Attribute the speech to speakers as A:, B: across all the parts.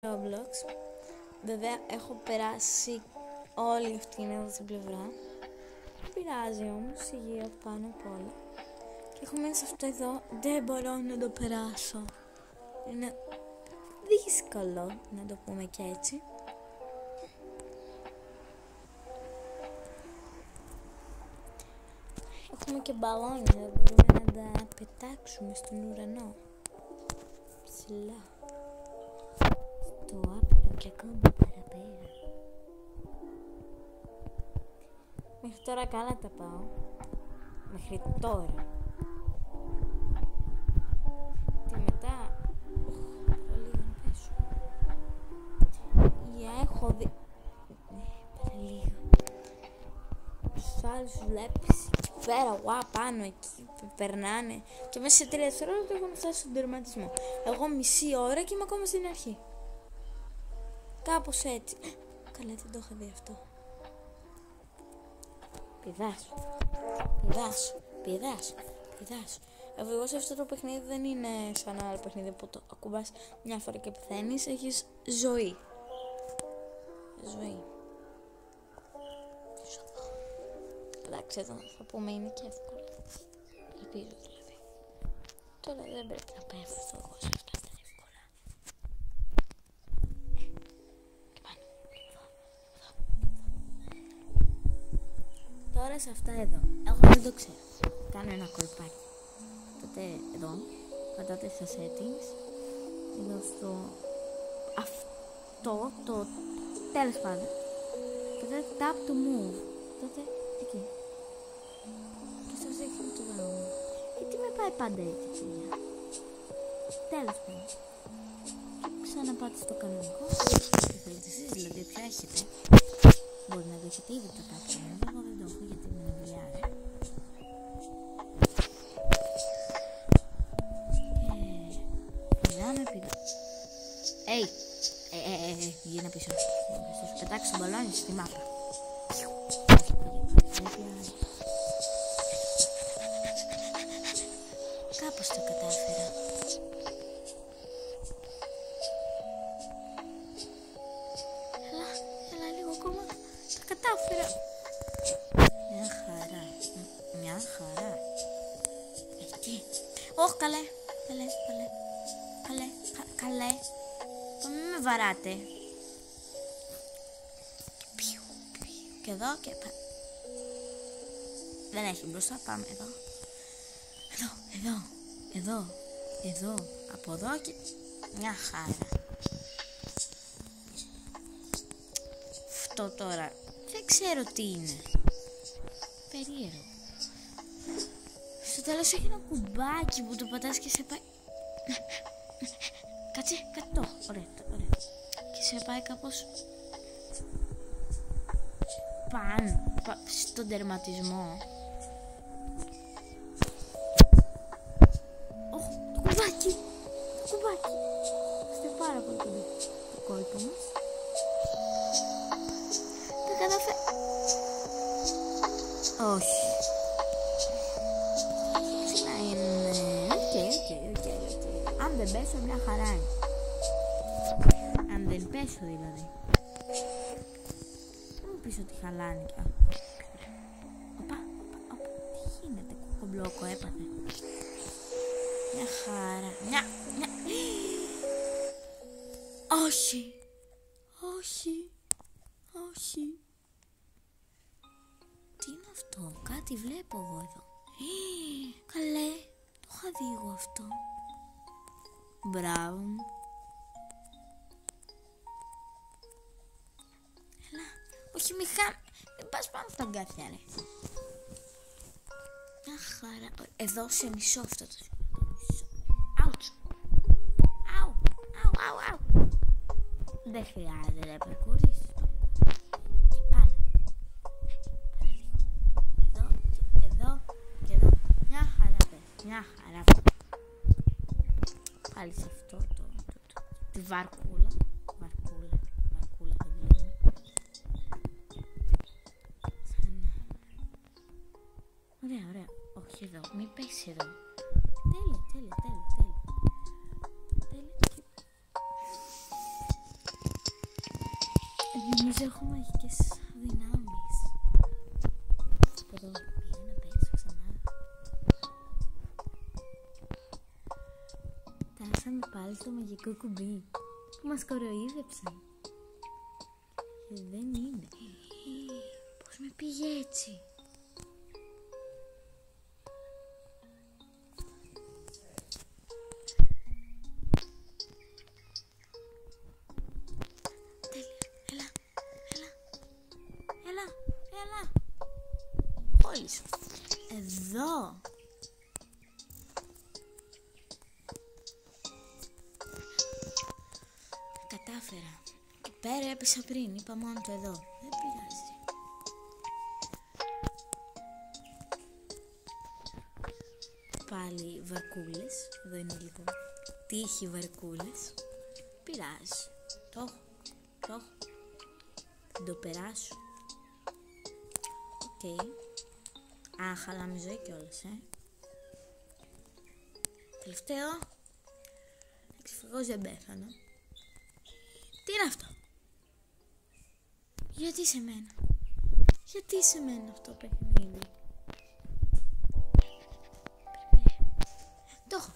A: Roblox. Βέβαια έχω περάσει όλη αυτήν εδώ την πλευρά. Πειράζει όμως, υγεία πάνω απ' όλα. Και έχω μείνει σε αυτό εδώ, δεν μπορώ να το περάσω. Είναι δύσκολο, να το πούμε και έτσι. Έχουμε και μπαλόνια, μπορούμε να τα πετάξουμε στον ουρανό. Ψηλά. Στο άπειρο και ακόμα παραπέρα. Μέχρι τώρα καλά τα πάω. Μέχρι τώρα. Και μετά... πολύ να πέσω. Για έχω δει... παραλίγο. Τους άλλους βλέπεις εκεί πέρα, πάνω εκεί περνάνε. Και μέσα σε 3 δευτερόλεπτα έχουν φτάσει στον τερματισμό. Εγώ μισή ώρα και είμαι ακόμα στην αρχή. Κάπως έτσι. Καλά, δεν το είχα δει αυτό. Πηδάς. Ευτυχώς αυτό το παιχνίδι δεν είναι σαν άλλο παιχνίδι που το ακουμπάς μια φορά και πεθαίνεις. Έχεις ζωή. Εντάξει, εδώ θα πούμε είναι και εύκολο. Ελπίζω δηλαδή. Τώρα δεν πρέπει να πέφτω εγώ σε αυτά τα εύκολα. Και πάνω. Τώρα σε αυτά εδώ. Εγώ δεν το ξέρω. Κάνω ένα κολπάκι. Τότε εδώ. Πατάτε στα settings. Εδώ στο... αυτό το... τέλος πάντων. Και τότε tap to move. Τότε εκεί. Και σας δείχνω το δρόμο. Γιατί με πάει πάντα έτσι, παιδιά. Τέλος πάντων. Και ξαναπάτε στο κανονικό. Και θέλετε εσείς δηλαδή ποιο έχετε. Μπορεί να το έχετε ήδη το κάποιο. Εγώ δεν το έχω γιατί με δουλειάζει. Και πηδάμε. Γίνα πίσω. Θα σου πετάξω το μπαλόνι στη μάπα. Κάπως το κατάφερα. Έλα λίγο ακόμα. Το κατάφερα. Μια χαρά. Εκεί. Όχι, καλέ. Μην με βαράτε. Και εδώ και δεν έχει μπροστά, πάμε εδώ, από εδώ και μια χαρά. Αυτό τώρα δεν ξέρω τι είναι. Περίεργο. Στο τέλος έχει ένα κουμπάκι που το πατάς και σε πάει. Κάτσε, ωραία. Και σε πάει κάπως πάνω, στον τερματισμό. Το κουμπάκι. Είστε πάρα πολύ κοντά το κόλπο μας. Τα καταφέρω. Όχι. Έτσι να είναι. Οκ. Αν δεν πέσω μια χαρά είναι. Αν δεν πέσω δηλαδή. Δεν μου πεις ότι χαλάνε κι άλλο. Οπα. Τι γίνεται, κοκομπλόκο έπαθε. Μια χαρά. Μια. Όχι. Τι είναι αυτό, κάτι βλέπω εγώ εδώ. Καλέ, το είχα δει εγώ αυτό. Μπράβο μου. Έλα, όχι μην πας πάνω στα αγκάθια ρε. Μια χαρά. Εδώ σε μισό αυτό το. Άουτσου. Αου. Δεν χρειάζεται να περκούρισεις. Και πάνω. Εδώ και εδώ. Μια χαρά πες. Μια χαρά. Πάλι σε αυτό τη βαρκούλα. Βαρκούλα θα τη λέμε. Ωραία. Όχι εδώ. Μην πέσει εδώ. Τέλεια. Νομίζω έχω μαγικές δυνάμεις. Από εδώ πήγα να πέσω ξανά. Φτάσαμε πάλι στο μαγικό κουμπί που μας κοροϊδέψαν. Και δεν είναι. Πώς με πήγε έτσι? Έλα. Όλης. Εδώ. Κατάφερα. Εκεί πέρα έπεσα πριν. Είπα μόνο το εδώ. Δεν πειράζει. Πάλι βαρκούλες. Εδώ είναι λίγο τύχη βαρκούλες. Πειράζει. Το έχω. Θα το περάσω. Οκ. Α, χαλάμε ζωή κιόλας, Τελευταίο. Ευτυχώς δεν πέθανα. Τι είναι αυτό? Γιατί σε μένα? Γιατί σε μένα αυτό το παιχνίδι? Το έχω.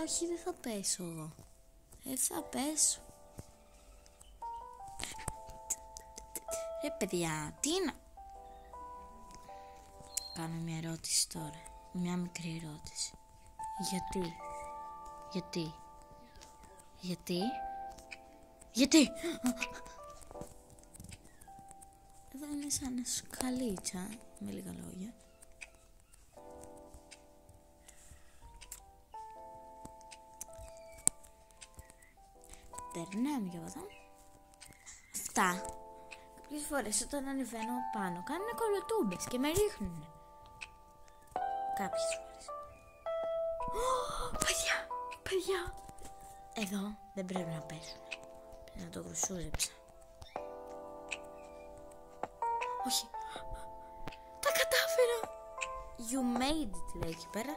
A: Όχι, δεν θα πέσω εγώ. Δεν θα πέσω. Ρε παιδιά, τι είναι? Κάνω μια ερώτηση τώρα. Μια μικρή ερώτηση. Γιατί? Εδώ είναι σαν σκαλίτσα, με λίγα λόγια. Περνάμε και από εδώ. Αυτά. Κάποιες φορές όταν ανεβαίνω πάνω κάνουνε κολοτούμπες και με ρίχνουνε. Κάποιες φορές. Παιδιά. Εδώ δεν πρέπει να πέσουν. Πρέπει να το γρουσούζεψα. Όχι. Τα κατάφερα. You made it, λέει εκεί πέρα.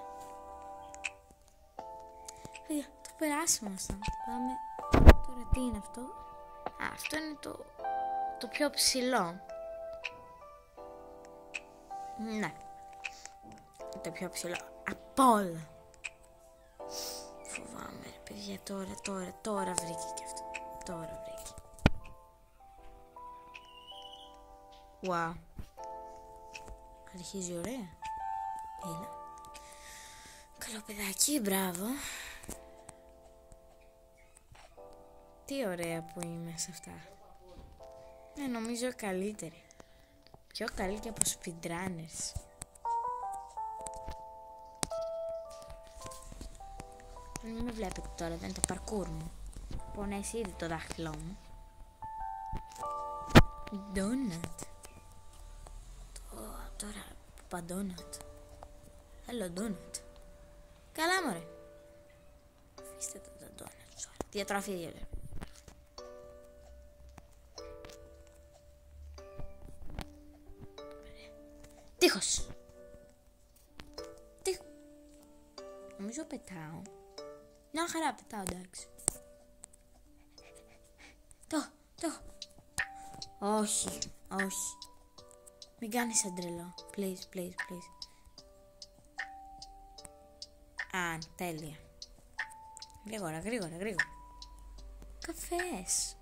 A: Παιδιά, το περάσαμε αυτό. Πάμε. Τώρα τι είναι αυτό? Α, αυτό είναι το πιο ψηλό. Ναι. Το πιο ψηλό απ' όλα. Φοβάμαι, ρε παιδιά, τώρα βρήκε και αυτό. Τώρα βρήκε. Wow. Αρχίζει ωραία. Έλα. Καλό παιδάκι, μπράβο. Τι ωραία που είμαι σε αυτά. Νομίζω καλύτερη. Πιο καλή και από speedrunners. Μην με βλέπετε τώρα, δεν είναι το parkour μου. Πονέσει ήδη το δάχτυλό μου. Donut. Τώρα είπα donut. Θέλω donut. Καλά μωρέ. Αφήστε το donut. Διατροφή διαλέγω. Τείχος. Νομίζω πετάω. Μια χαρά πετάω, εντάξει. Το. Όχι. Μην κάνεις σαν τρελό. Please. Α, τέλεια. Γρήγορα. Καφές.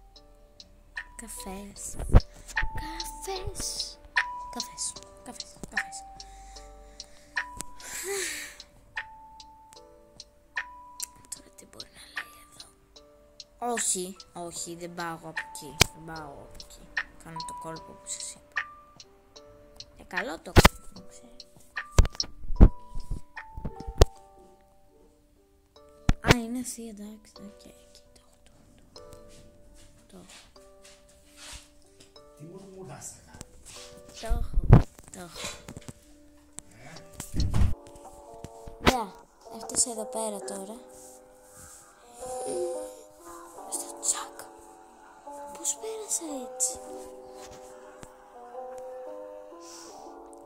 A: Τώρα τι μπορεί να λέει εδώ? Όχι, δεν πάω από εκεί. Κάνω το κόλπο που σας είπα. Καλό το κάνω, ξέρω. Α, είναι αυτή, εντάξει, εκεί το έχω.
B: Τι μουρμουράς θα
A: Το έχω. Ωραία, έφτασε εδώ πέρα τώρα. Στο τσακ. Πώς πέρασα έτσι?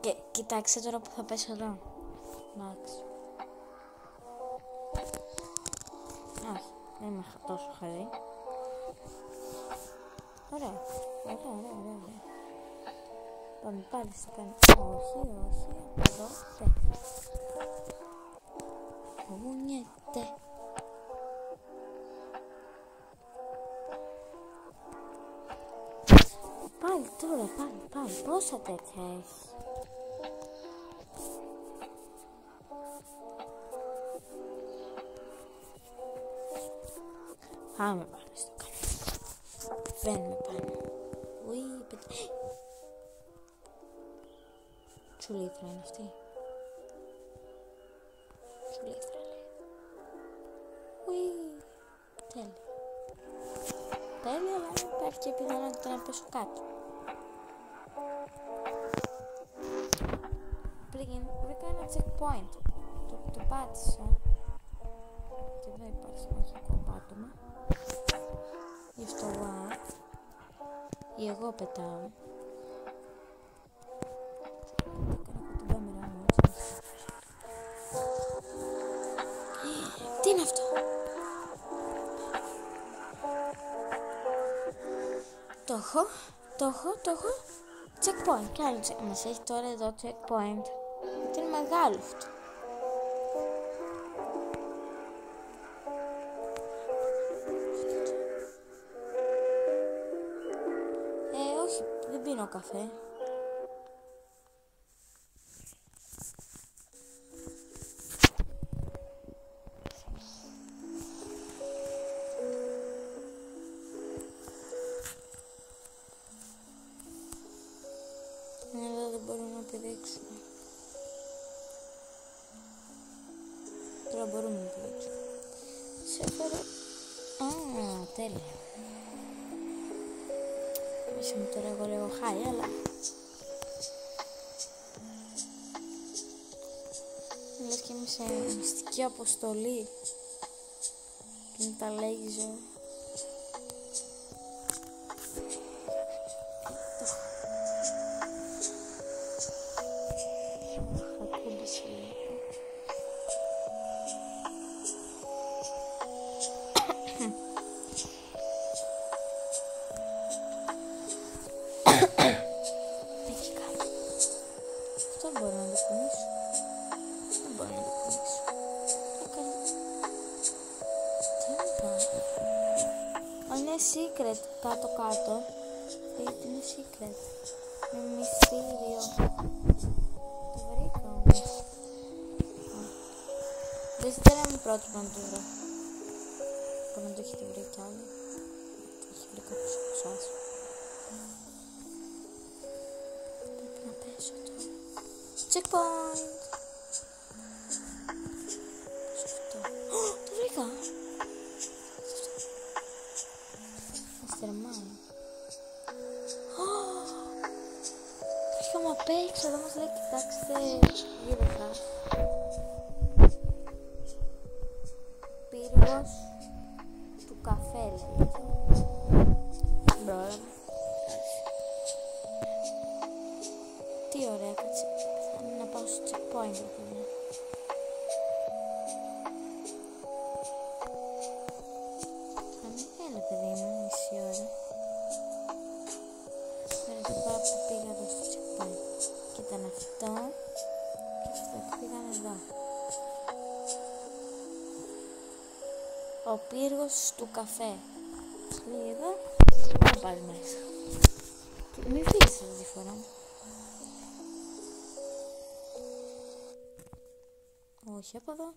A: Και κοιτάξτε τώρα που θα πέσω εδώ. Εντάξει. Όχι, δεν είμαι τόσο χαρή. Ωραία. Πάμε πάλι στο κάνει. Όχι. Από εδώ. Γουνιέται. Πάλι τώρα, πάλι. Πόσα τέτοια έχει. Πάμε πάλι στο κανάλι. Βαίνουμε πάνω. Ουί, πετά. Τσουλήθρα είναι αυτή. Τσουλήθρα λέει. Ουί, τέλεια. Αλλά υπάρχει και πιθανότητα να πέσω κάτω. Βρήκα ένα checkpoint. Το πάτησα. Και εδώ υπάρχει μαγικό πάτωμα. Γι' αυτό ή εγώ πετάω. Την κάμερα μου έτσι. Τι είναι αυτό? Το έχω. Checkpoint. Κι άλλο checkpoint. Μας έχει τώρα εδώ checkpoint. Γιατί είναι μεγάλο αυτό. Όχι, δεν πίνω καφέ. Εδώ δεν μπορούμε να πηδήξουμε. Τώρα μπορούμε να πηδήξουμε. Σε έφερε... τέλεια. Μέσα μου τώρα εγώ λέω χάι, αλλά... Λες και είμαι σε μυστική αποστολή. Και με τα λέιζερ. Αυτό μπορώ να το κουνήσω. Δεν μπορώ να το κουνήσω. Είναι secret κάτω-κάτω. Γιατί είναι secret. Είναι μυστήριο. Το βρήκα όμως. Δεν είμαι πρώτη να το βρω. Μπορεί να το έχετε βρει κι άλλοι. Το έχει βρει κάποιος από εσάς. Πρέπει να πέσω τώρα. Checkpoint! Σωστό. Το βρήκα! Αστερμάει. Είχαμε απ' έξω, εδώ μας λέει κοιτάξτε γύρω σας. Πύργος του καφέ λέγεται. Μπρόλα. Τι ωραία, κάτσε. Να πάω στο checkpoint. Έλα παιδί μου, μισή ώρα. Τώρα θα πάω που πήγα εδώ στο checkpoint. Και ήταν αυτό και αυτό που πήγαν εδώ. Ο πύργος του καφέ. Λέει εδώ, θα πάλι μέσα. Και μη φύγεις αυτή τη φορά. Όχι από εδώ.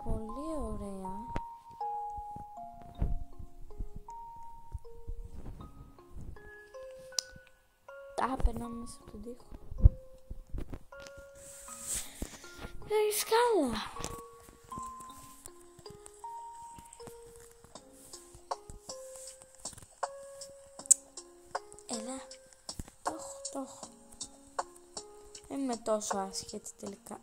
A: Πολύ ωραία. Περνάω μέσα από τον τοίχο. Η σκάλα. Έλα. Το έχω. Δεν είμαι τόσο άσχετη τελικά.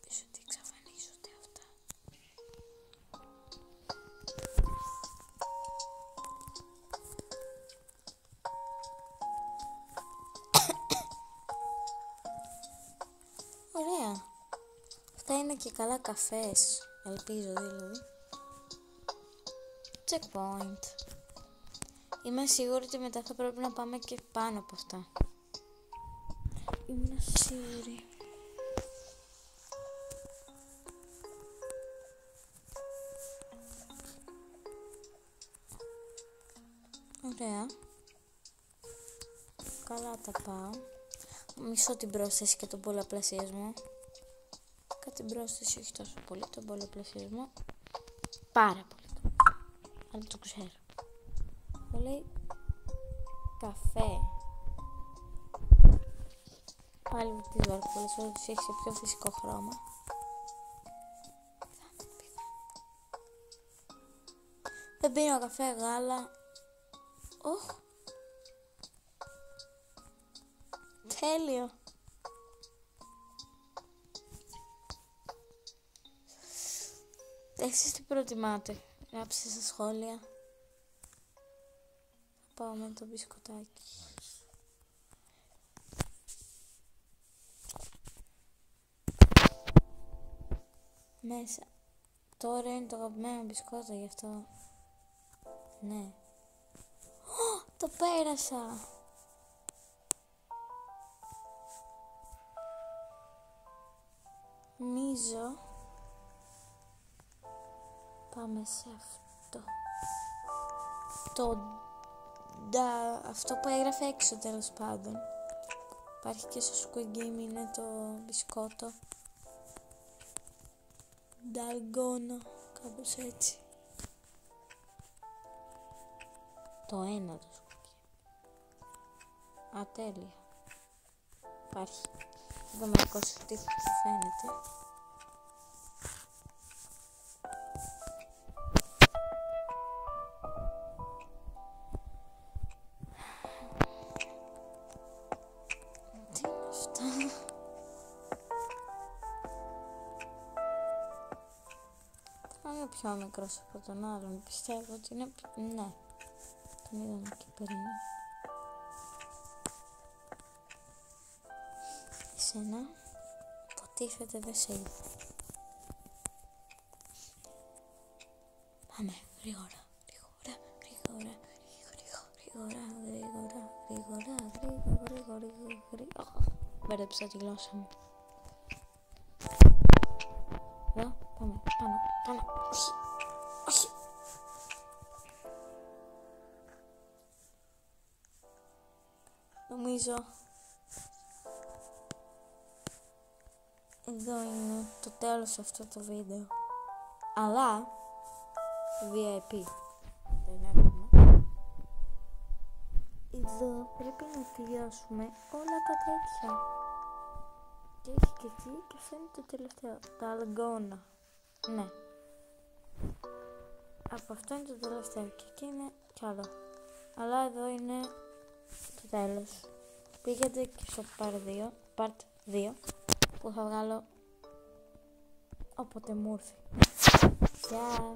A: Πες ότι εξαφανίζονται αυτά. Αυτά είναι και καλά καφές. Ελπίζω δηλαδή. Checkpoint. Είμαι σίγουρη ότι μετά θα πρέπει να πάμε και πάνω από αυτά. Είμαι σίγουρη. Ωραία. Καλά τα πάω. Μισώ την πρόσθεση και τον πολλαπλασιασμό. Κάτι πρόσθεση, όχι τόσο πολύ. Τον πολλαπλασιασμό πάρα πολύ. Αλλά το ξέρω. Το λέει καφέ. Πάλι με τις βάρκουλες, όλα τους έχει σε πιο φυσικό χρώμα. Δεν πίνω καφέ, γάλα. Οχ. Τέλειο. Εσείς τι προτιμάτε? Γράψτε στα σχόλια. Θα πάω με το μπισκοτάκι. Μέσα. Τώρα είναι το αγαπημένο μπισκότο, γι' αυτό. Ναι. Το πέρασα. Νομίζω πάμε σε αυτό. Αυτό που έγραφε έξω, τέλος πάντων. Υπάρχει και στο Squid Game, είναι το μπισκότο. Dalgona, κάπως έτσι. Το ένα το Squid Game. Τέλεια. Υπάρχει. Εδώ μερικώς τι φαίνεται. Τι είναι αυτά? Θα είναι πιο μικρός από τον άλλον. Πιστεύω ότι είναι... Ναι. Τον είδαμε και πριν. Εσένα, υποτίθεται δεν σε είδα. Πάμε, γρήγορα, μπέρδεψα τη γλώσσα μου. Εδώ, πάμε, πάνω, όχι. Νομίζω εδώ είναι το τέλος αυτού το βίντεο. Αλλά VIP δεν έχουμε. Εδώ πρέπει να τελειώσουμε όλα τα τέτοια. Και έχει και εκεί και αυτό είναι το τελευταίο. Τα Dalgona. Ναι. Από αυτό είναι το τελευταίο και εκεί είναι κι άλλο. Αλλά εδώ είναι το τέλος. Πήγαινε και στο part 2 που θα βγάλω όποτε μου έρθει. Γεια!